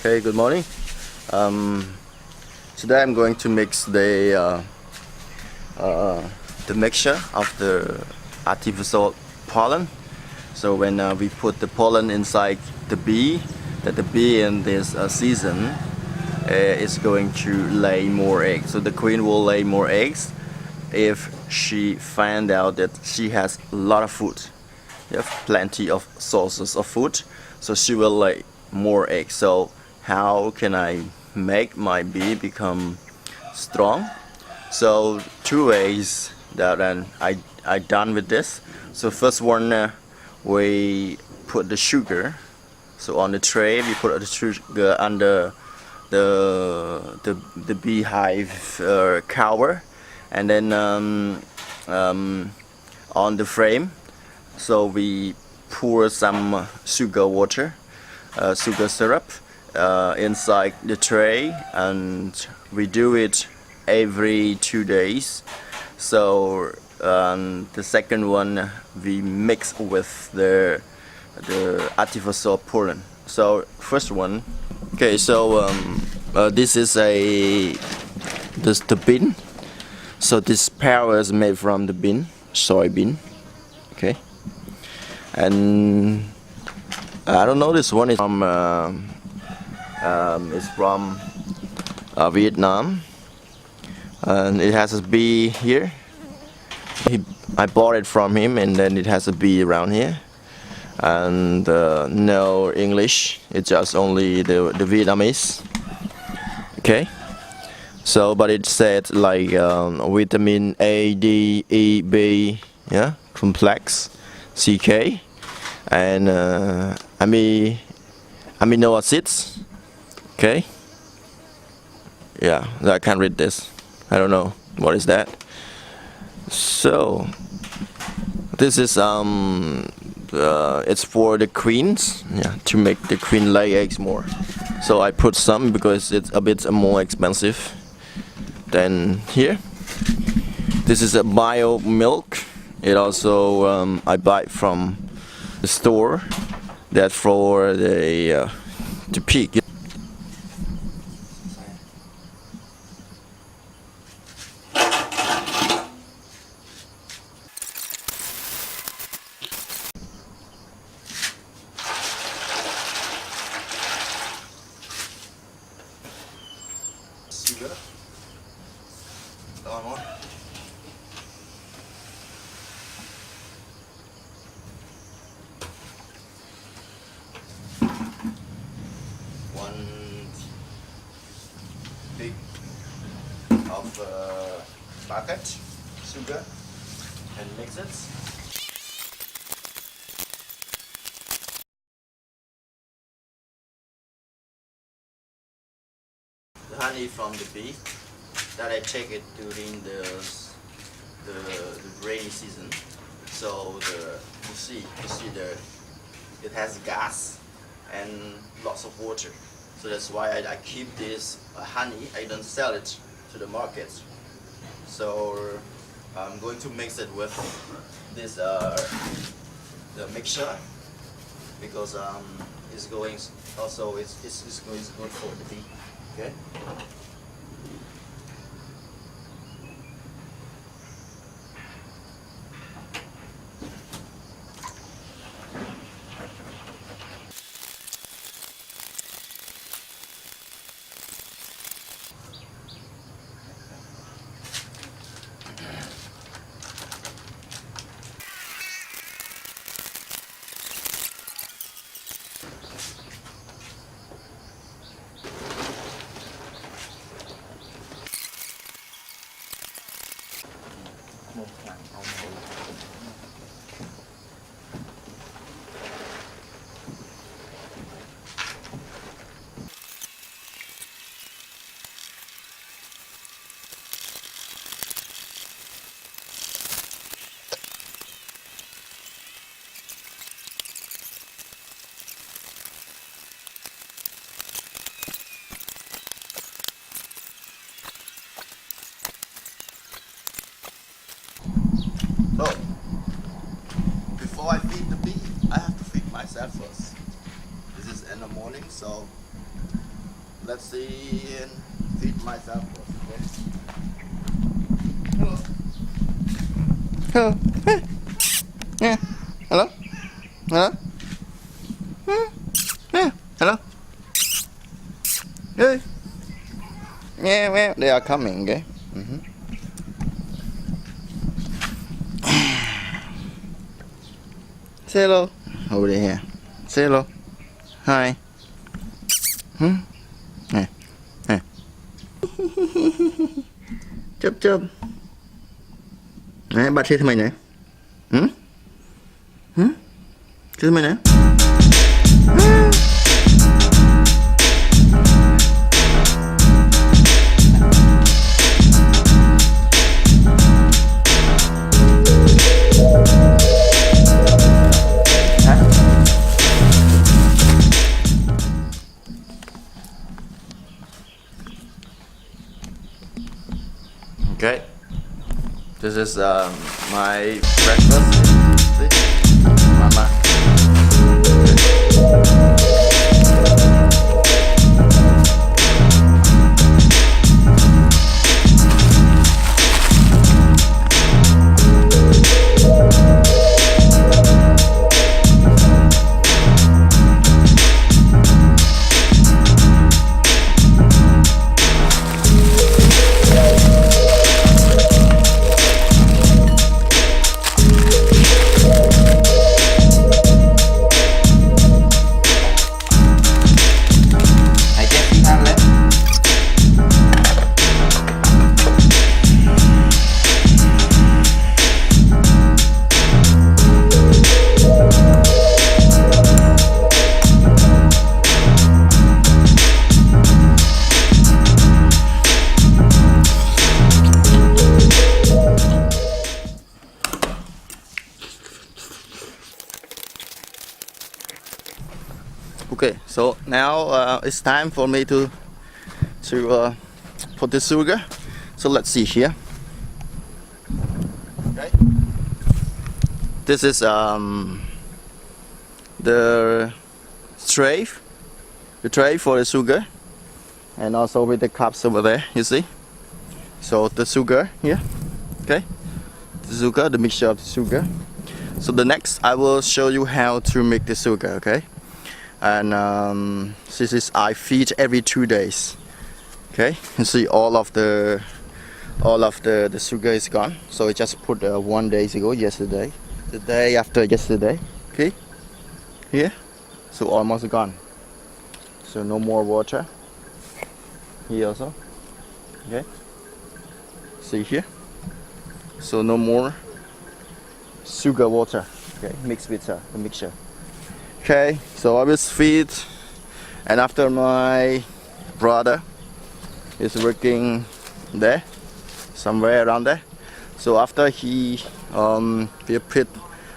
Okay, good morning. Um, Today I'm going to mix the mixture of the artificial pollen. So when we put the pollen inside the bee, that the bee in this season is going to lay more eggs. So the queen will lay more eggs if she find out that she has a lot of food. You have plenty of sources of food, so she will lay more eggs. So how can I make my bee become strong? So two ways that I done with this. So first one, we put the sugar. So on the tray we put the sugar under the beehive cover, and then on the frame, so we pour some sugar water, sugar syrup inside the tray, and we do it every 2 days. So the second one we mix with the artificial pollen. So first one, okay. So this is the bean. So this powder is made from the bean, soybean. Okay, and I don't know, this one is from Vietnam, and it has a bee here. I bought it from him, and then it has a bee around here, and no English. It's just only the Vietnamese. Okay. So, but it said like vitamin A, D, E, B, yeah, complex, CK, and amino acids. Okay. Yeah, I can't read this. I don't know what is that. So this is it's for the queens, yeah, to make the queen lay eggs more. So I put some because it's a bit more expensive than here. This is a bio milk. It also I buy from the store, that for the pig. Sugar. One more. One big of bucket sugar, and mix it. The honey from the bee that I take it during the rainy season. So you see it has gas and lots of water. So that's why I keep this honey. I don't sell it to the market. So I'm going to mix it with this the mixture, because it's going also it's good for the bee. Okay. So, before I feed the bee, I have to feed myself first. This is in the morning, so let's see and feed myself. Okay? Hello. Hey. Yeah. Hello. Hello. Yeah. Hello. Hey. Yeah, well, they are coming, okay? Say hello. Over here. Say hello. Hi. Nè. Nè. Chớp chớp. Nè, bạn chơi thằng mày nè. Chơi thằng mày nè. Okay, this is my breakfast. See? Mama. Okay, so now it's time for me to put the sugar. So let's see here. Okay, this is the tray for the sugar, and also with the cups over there. You see, so the sugar here. Okay, the sugar, the mixture of the sugar. So the next I will show you how to make the sugar. Okay. And this is I feed every 2 days. Okay, you see all of the sugar is gone. So I just put 1 day ago, yesterday, the day after yesterday. Okay, here, so almost gone. So no more water. Here also. Okay, see here. So no more sugar water. Okay, mixed with the mixture. Okay, so I will feed, and after my brother is working there, somewhere around there. So after he put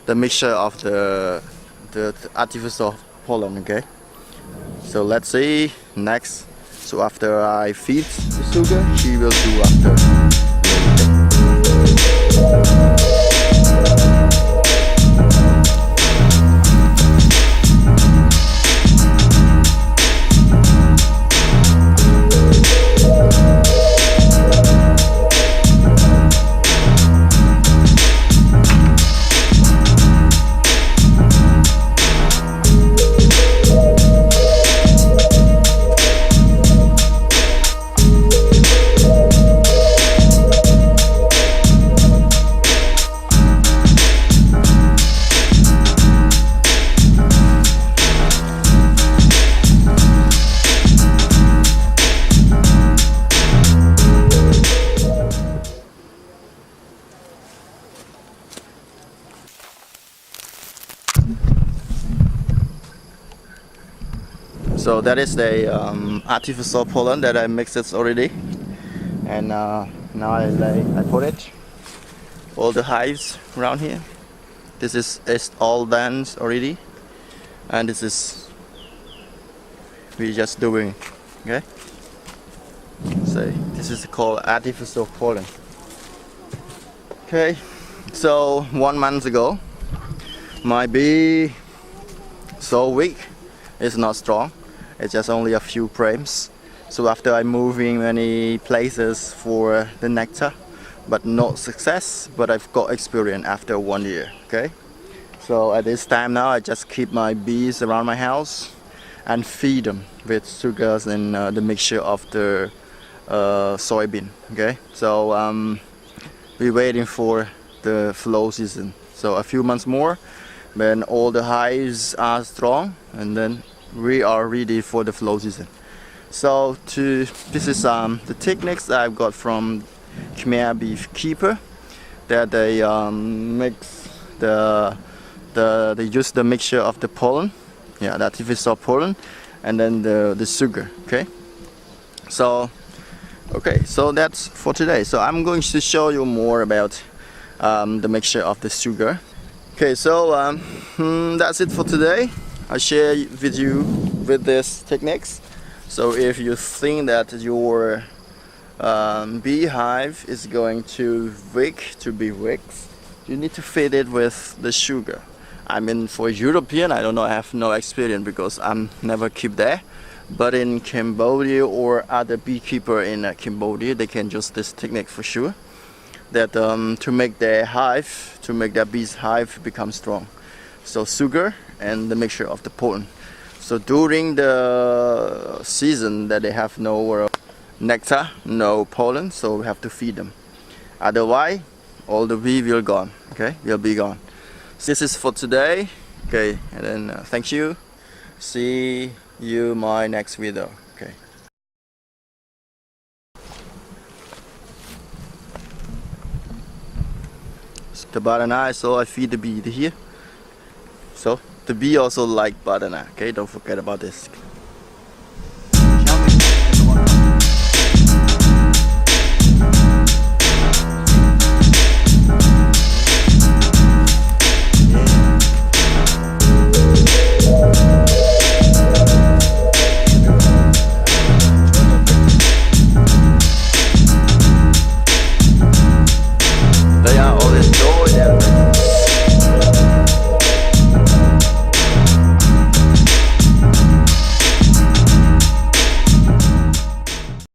the mixture of the artificial pollen. Okay, so let's see next. So after I feed the sugar, he will do after. So that is the artificial pollen that I mixed it already, and now I put it all the hives around here. This is all done already, and this is we just doing. Okay, so this is called artificial pollen. Okay, so 1 month ago my bee so weak, it's not strong. It's just only a few frames. So after I moving many places for the nectar, but not success, but I've got experience after 1 year. Okay, so at this time now I just keep my bees around my house and feed them with sugars and the mixture of the soybean. Okay, so we're waiting for the flow season, so a few months more when all the hives are strong, and then we are ready for the flow season. So this is the techniques that I've got from Khmer beekeeper, that they mix they use the mixture of the pollen, yeah, the artificial pollen, and then the sugar. Okay, so that's for today. So I'm going to show you more about the mixture of the sugar. Okay, so that's it for today. I share with you with these techniques. So if you think that your beehive is going to be weak, you need to feed it with the sugar. I mean, for European, I don't know, I have no experience because I'm never keep there. But in Cambodia or other beekeeper in Cambodia, they can use this technique for sure. That to make their bees hive become strong. So sugar and the mixture of the pollen. So during the season that they have no nectar, no pollen, so we have to feed them. Otherwise, all the bee will gone. Okay, will be gone. So this is for today. Okay, and then thank you. See you my next video. Okay. So the banana, so I feed the bee here. So the bee also like banana. Okay, don't forget about this.